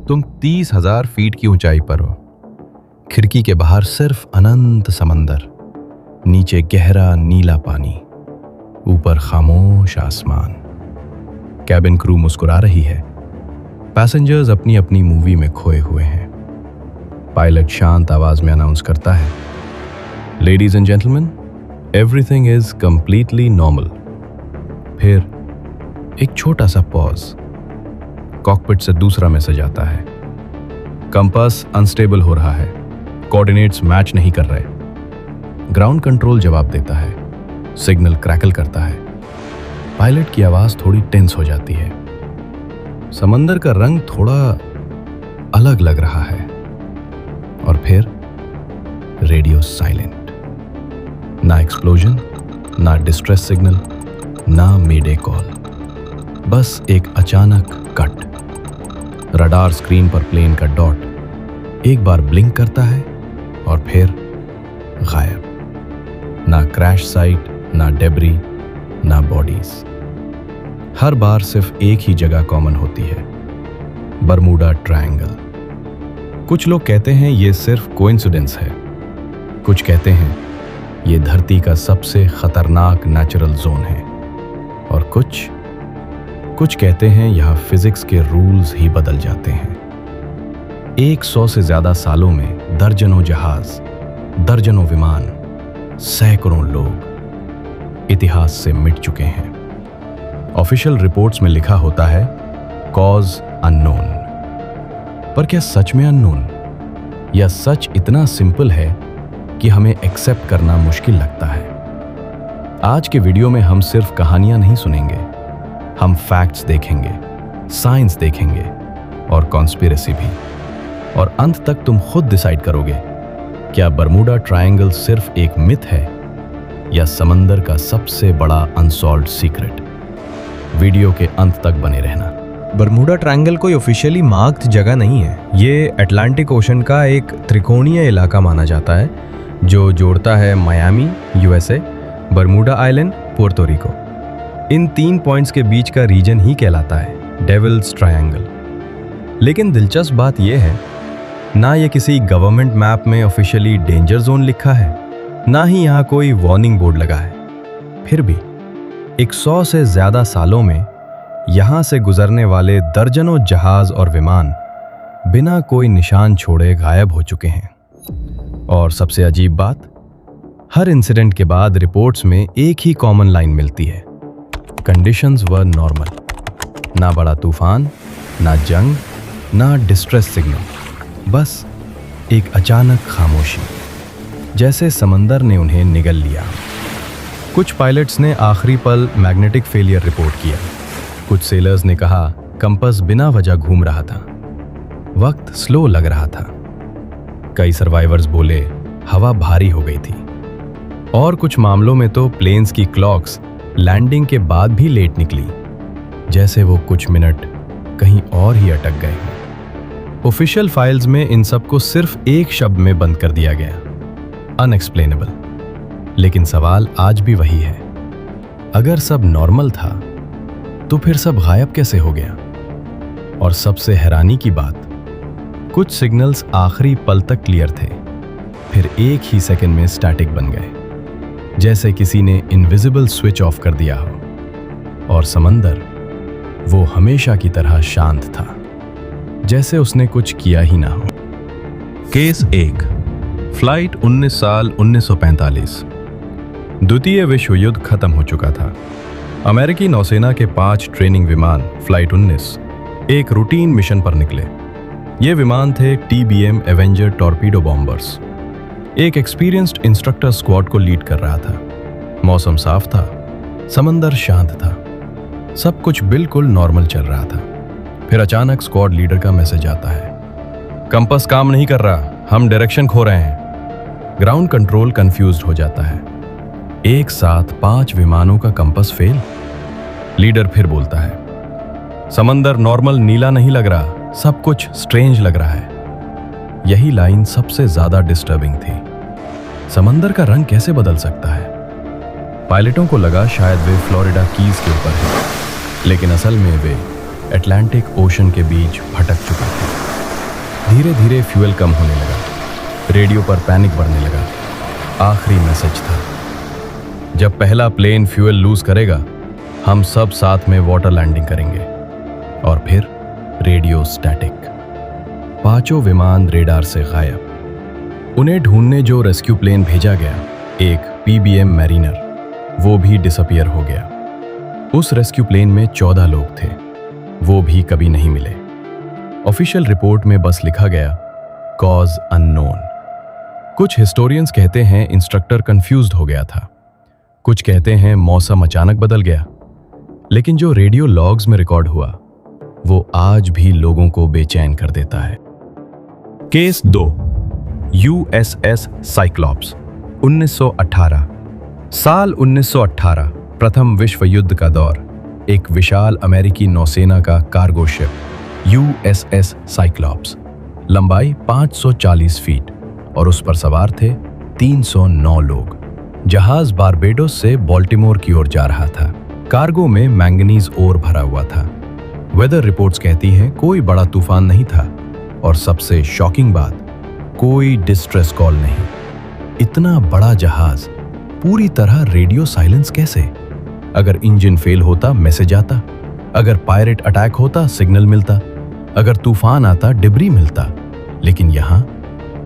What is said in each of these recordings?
तुम 30,000 फीट की ऊंचाई पर हो। खिड़की के बाहर सिर्फ अनंत समंदर, नीचे गहरा नीला पानी, ऊपर खामोश आसमान। कैबिन क्रू मुस्कुरा रही है। पैसेंजर्स अपनी अपनी मूवी में खोए हुए हैं। पायलट शांत आवाज में अनाउंस करता है, ladies and gentleman, everything is completely normal. फिर एक छोटा सा पॉज। कॉकपिट से दूसरा मैसेज आता है, कंपास अनस्टेबल हो रहा है, कोऑर्डिनेट्स मैच नहीं कर रहे। ग्राउंड कंट्रोल जवाब देता है, सिग्नल क्रैकल करता है। पायलट की आवाज थोड़ी टेंस हो जाती है। समंदर का रंग थोड़ा अलग लग रहा है। और फिर रेडियो साइलेंट। ना एक्सप्लोजन, ना डिस्ट्रेस सिग्नल, ना मेडे कॉल, बस एक अचानक कट। रडार स्क्रीन पर प्लेन का डॉट एक बार ब्लिंक करता है और फिर गायब। ना क्रैश साइट, ना डेब्री, ना बॉडीज। हर बार सिर्फ एक ही जगह कॉमन होती है, बरमूडा ट्रायंगल। कुछ लोग कहते हैं ये सिर्फ कोइंसिडेंस है, कुछ कहते हैं ये धरती का सबसे खतरनाक नेचुरल जोन है, और कुछ कहते हैं यहां फिजिक्स के रूल्स ही बदल जाते हैं। 100 से ज्यादा सालों में दर्जनों जहाज, दर्जनों विमान, सैकड़ों लोग इतिहास से मिट चुके हैं। ऑफिशियल रिपोर्ट्स में लिखा होता है कॉज अननोन। पर क्या सच में अननोन, या सच इतना सिंपल है कि हमें एक्सेप्ट करना मुश्किल लगता है? आज के वीडियो में हम सिर्फ कहानियां नहीं सुनेंगे, हम फैक्ट्स देखेंगे, साइंस देखेंगे और कॉन्स्पिरेसी भी। और अंत तक तुम खुद डिसाइड करोगे, क्या बरमूडा ट्रायंगल सिर्फ एक मिथ है या समंदर का सबसे बड़ा अनसॉल्व्ड सीक्रेट। वीडियो के अंत तक बने रहना। बरमूडा ट्रायंगल कोई ऑफिशियली मार्क्ड जगह नहीं है। ये अटलांटिक ओशन का एक त्रिकोणीय इलाका माना जाता है जो जोड़ता है Miami USA, Bermuda island, Puerto Rico. इन 3 पॉइंट्स के बीच का रीजन ही कहलाता है डेविल्स ट्रायंगल। लेकिन दिलचस्प बात यह है, ना ये किसी गवर्नमेंट मैप में ऑफिशियली डेंजर जोन लिखा है, ना ही यहाँ कोई वार्निंग बोर्ड लगा है। फिर भी 100 से ज्यादा सालों में यहाँ से गुजरने वाले दर्जनों जहाज और विमान बिना कोई निशान छोड़े गायब हो चुके हैं। और सबसे अजीब बात, हर इंसिडेंट के बाद रिपोर्ट्स में एक ही कॉमन लाइन मिलती है, कंडीशंस वर नॉर्मल। ना बड़ा तूफान, ना जंग, ना डिस्ट्रेस सिग्नल, बस एक अचानक खामोशी, जैसे समंदर ने उन्हें निगल लिया। कुछ पायलट्स ने आखिरी पल मैग्नेटिक फेलियर रिपोर्ट किया। कुछ सेलर्स ने कहा कंपास बिना वजह घूम रहा था, वक्त स्लो लग रहा था। कई सर्वाइवर्स बोले हवा भारी हो गई थी। और कुछ मामलों में तो प्लेन्स की क्लॉक्स लैंडिंग के बाद भी लेट निकली, जैसे वो कुछ मिनट कहीं और ही अटक गए। ऑफिशियल फाइल्स में इन सबको सिर्फ एक शब्द में बंद कर दिया गया, अनएक्सप्लेनेबल। लेकिन सवाल आज भी वही है, अगर सब नॉर्मल था तो फिर सब गायब कैसे हो गया? और सबसे हैरानी की बात, कुछ सिग्नल्स आखिरी पल तक क्लियर थे, फिर एक ही सेकंड में स्टैटिक बन गए, जैसे किसी ने इनविजिबल स्विच ऑफ कर दिया हो। और समंदर वो हमेशा की तरह शांत था, जैसे उसने कुछ किया ही ना हो। केस 1, फ्लाइट 19 साल 1945। द्वितीय विश्व युद्ध खत्म हो चुका था। अमेरिकी नौसेना के 5 ट्रेनिंग विमान फ्लाइट 19 एक रूटीन मिशन पर निकले। ये विमान थे TBM एवेंजर टॉर्पीडो बॉम्बर्स। एक एक्सपीरियंस्ड इंस्ट्रक्टर स्क्वाड को लीड कर रहा था। मौसम साफ था, समंदर शांत था, सब कुछ बिल्कुल नॉर्मल चल रहा था। फिर अचानक स्क्वाड लीडर का मैसेज आता है, कंपास काम नहीं कर रहा, हम डायरेक्शन खो रहे हैं। ग्राउंड कंट्रोल कंफ्यूज्ड हो जाता है। एक साथ 5 विमानों का कंपास फेल। लीडर फिर बोलता है, समंदर नॉर्मल नीला नहीं लग रहा, सब कुछ स्ट्रेंज लग रहा है। यही लाइन सबसे ज्यादा डिस्टर्बिंग थी। समंदर का रंग कैसे बदल सकता है? पायलटों को लगा शायद वे फ्लोरिडा कीज के ऊपर हैं, लेकिन असल में वे अटलांटिक ओशन के बीच भटक चुके थे। धीरे धीरे फ्यूल कम होने लगा। रेडियो पर पैनिक बढ़ने लगा। आखिरी मैसेज था, जब पहला प्लेन फ्यूल लूज करेगा हम सब साथ में वाटर लैंडिंग करेंगे। और फिर रेडियो स्टैटिक। पांचों विमान रेडार से गायब। उन्हें ढूंढने जो रेस्क्यू प्लेन भेजा गया, एक PBM मैरिनर, वो भी डिसअपियर हो गया। उस रेस्क्यू प्लेन में 14 लोग थे, वो भी कभी नहीं मिले। ऑफिशियल रिपोर्ट में बस लिखा गया कॉज अननोन। कुछ हिस्टोरियंस कहते हैं इंस्ट्रक्टर कंफ्यूज्ड हो गया था, कुछ कहते हैं मौसम अचानक बदल गया, लेकिन जो रेडियो लॉग्स में रिकॉर्ड हुआ वो आज भी लोगों को बेचैन कर देता है। Case 2, USS Cyclops, 1918। साल 1918, प्रथम विश्व युद्ध का दौर। एक विशाल अमेरिकी नौसेना का कार्गो शिप USS साइक्लॉप्स, लंबाई 540 फीट और उस पर सवार थे 309 लोग। जहाज बारबेडोस से बाल्टीमोर की ओर जा रहा था। कार्गो में मैंगनीज ओर भरा हुआ था। वेदर रिपोर्ट्स कहती हैं कोई बड़ा तूफान नहीं था और सबसे शॉकिंग बात, कोई डिस्ट्रेस कॉल नहीं। इतना बड़ा जहाज, पूरी तरह रेडियो साइलेंस कैसे? अगर इंजन फेल होता मैसेज आता, अगर पायरेट अटैक होता सिग्नल मिलता, अगर तूफान आता डिब्री मिलता, लेकिन यहां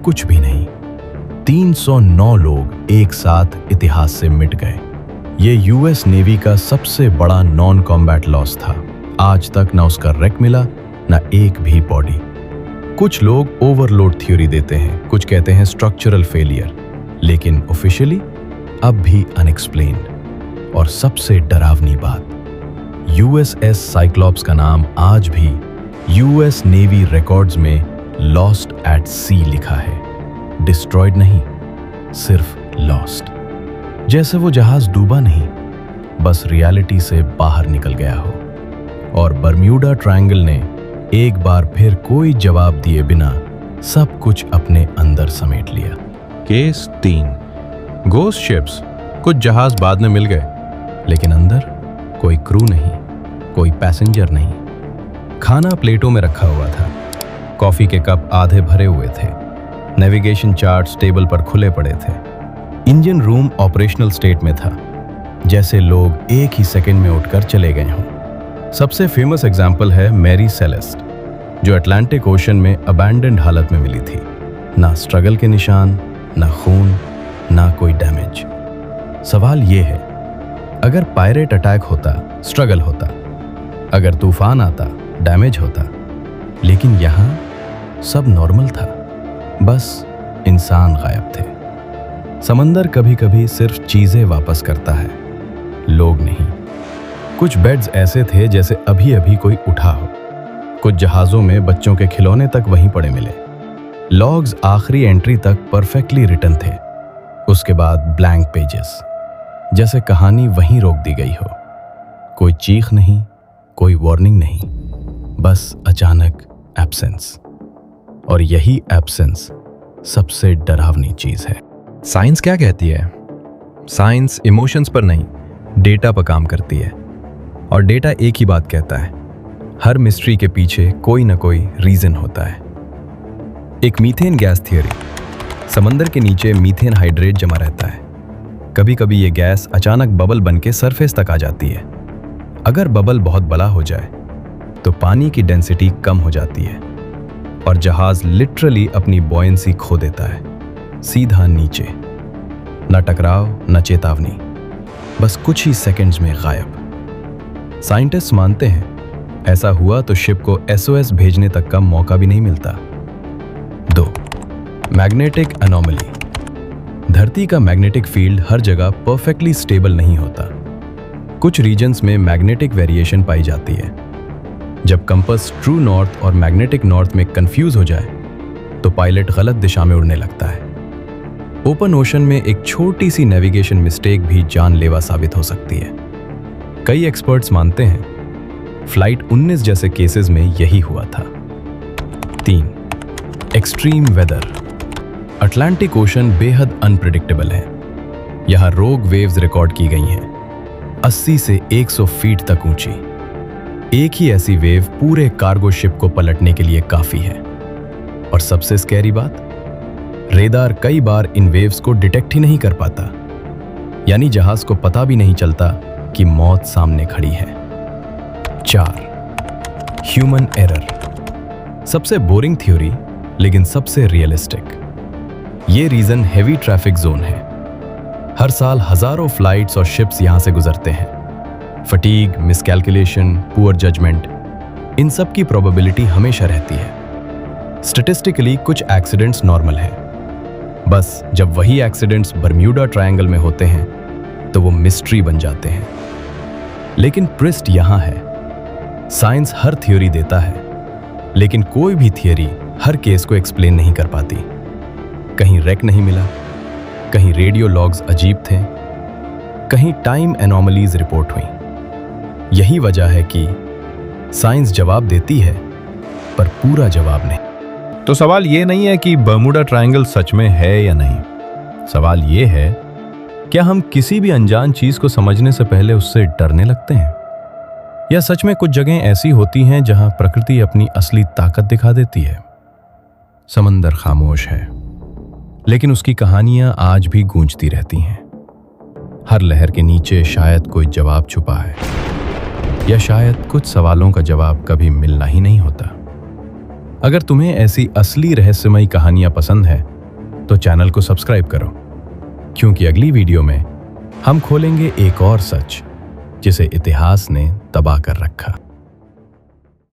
कुछ भी नहीं। 309 लोग एक साथ इतिहास से मिट गए। ये यूएस नेवी का सबसे बड़ा नॉन कॉम्बैट लॉस था। आज तक ना उसका रेक मिला, ना एक भी बॉडी। कुछ लोग ओवरलोड थ्योरी देते हैं, कुछ कहते हैं स्ट्रक्चरल फेलियर, लेकिन ऑफिशियली अब भी अनएक्सप्लेन्ड। और सबसे डरावनी बात, USS साइक्लॉप्स का नाम आज भी यूएस नेवी रिकॉर्ड्स में लॉस्ट एट सी लिखा है। डिस्ट्रॉयड नहीं, सिर्फ लॉस्ट। जैसे वो जहाज डूबा नहीं, बस रियलिटी से बाहर निकल गया हो। और बर्म्यूडा ट्रायंगल ने एक बार फिर कोई जवाब दिए बिना सब कुछ अपने अंदर समेट लिया। Case 3, ghost ships. कुछ जहाज बाद में मिल गए, लेकिन अंदर कोई क्रू नहीं, कोई पैसेंजर नहीं। खाना प्लेटों में रखा हुआ था, कॉफी के कप आधे भरे हुए थे, नेविगेशन चार्ट्स टेबल पर खुले पड़े थे। इंजन रूम ऑपरेशनल स्टेट में था, जैसे लोग एक ही सेकंड में उठकर चले गए हों। सबसे फेमस एग्जाम्पल है मैरी सेलेस्ट, जो अटलांटिक ओशन में अबैंडन्ड हालत में मिली थी। ना स्ट्रगल के निशान, ना खून, ना कोई डैमेज। सवाल ये है, अगर पायरेट अटैक होता स्ट्रगल होता, अगर तूफान आता डैमेज होता, लेकिन यहां सब नॉर्मल था, बस इंसान गायब थे। समंदर कभी कभी सिर्फ चीजें वापस करता है, लोग नहीं। कुछ बेड्स ऐसे थे जैसे अभी अभी कोई उठा हो। कुछ जहाजों में बच्चों के खिलौने तक वहीं पड़े मिले। लॉग्स आखिरी एंट्री तक परफेक्टली रिटन थे, उसके बाद ब्लैंक पेजेस, जैसे कहानी वहीं रोक दी गई हो। कोई चीख नहीं, कोई वार्निंग नहीं, बस अचानक एब्सेंस। और यही एब्सेंस सबसे डरावनी चीज है। साइंस क्या कहती है? साइंस इमोशंस पर नहीं, डेटा पर काम करती है। और डेटा एक ही बात कहता है, हर मिस्ट्री के पीछे कोई ना कोई रीजन होता है। एक मीथेन गैस थियरी। समंदर के नीचे मीथेन हाइड्रेट जमा रहता है। कभी कभी ये गैस अचानक बबल बन के सरफेस तक आ जाती है। अगर बबल बहुत बड़ा हो जाए तो पानी की डेंसिटी कम हो जाती है और जहाज लिटरली अपनी बॉयंसी खो देता है, सीधा नीचे। न टकराव न चेतावनी, बस कुछ ही सेकंड्स में गायब। साइंटिस्ट मानते हैं ऐसा हुआ तो शिप को SOS भेजने तक का मौका भी नहीं मिलता। 2. Magnetic anomaly. धरती का मैग्नेटिक फील्ड हर जगह परफेक्टली स्टेबल नहीं होता। कुछ रीजन्स में मैग्नेटिक वेरिएशन पाई जाती है। जब कंपास ट्रू नॉर्थ और मैग्नेटिक नॉर्थ में कंफ्यूज हो जाए तो पायलट गलत दिशा में उड़ने लगता है। ओपन ओशन में एक छोटी सी नेविगेशन मिस्टेक भी जानलेवा साबित हो सकती है। कई एक्सपर्ट्स मानते हैं फ्लाइट 19 जैसे केसेस में यही हुआ था। 3. Extreme weather. अटलांटिक ओशन बेहद अनप्रेडिक्टेबल है। यहां रोग वेव्स रिकॉर्ड की गई हैं, 80 से 100 फीट तक ऊंची। एक ही ऐसी वेव पूरे कार्गो शिप को पलटने के लिए काफी है। और सबसे स्कैरी बात, रेडार कई बार इन वेव्स को डिटेक्ट ही नहीं कर पाता, यानी जहाज को पता भी नहीं चलता कि मौत सामने खड़ी है। 4. Human error. सबसे बोरिंग थ्योरी लेकिन सबसे रियलिस्टिक। ये रीजन हेवी ट्रैफिक जोन है। हर साल हजारों फ्लाइट्स और शिप्स यहां से गुजरते हैं। फटीग, मिसकैलकुलेशन, पुअर जजमेंट, इन सब की प्रोबेबिलिटी हमेशा रहती है। स्टैटिस्टिकली कुछ एक्सीडेंट्स नॉर्मल हैं, बस जब वही एक्सीडेंट्स बरम्यूडा ट्रायंगल में होते हैं तो वो मिस्ट्री बन जाते हैं। लेकिन ट्विस्ट यहां है, साइंस हर थ्योरी देता है, लेकिन कोई भी थियरी हर केस को एक्सप्लेन नहीं कर पाती। कहीं रैक नहीं मिला, कहीं रेडियो लॉग्स अजीब थे, कहीं टाइम एनोमलीज रिपोर्ट हुई। यही वजह है कि साइंस जवाब देती है पर पूरा जवाब नहीं। तो सवाल ये नहीं है कि बर्मुडा ट्रायंगल सच में है या नहीं। सवाल ये है, क्या हम किसी भी अनजान चीज को समझने से पहले उससे डरने लगते हैं, या सच में कुछ जगहें ऐसी होती हैं जहां प्रकृति अपनी असली ताकत दिखा देती है। समंदर खामोश है, लेकिन उसकी कहानियां आज भी गूंजती रहती हैं। हर लहर के नीचे शायद कोई जवाब छुपा है, या शायद कुछ सवालों का जवाब कभी मिलना ही नहीं होता। अगर तुम्हें ऐसी असली रहस्यमयी कहानियां पसंद है तो चैनल को सब्सक्राइब करो, क्योंकि अगली वीडियो में हम खोलेंगे एक और सच जिसे इतिहास ने दबा कर रखा।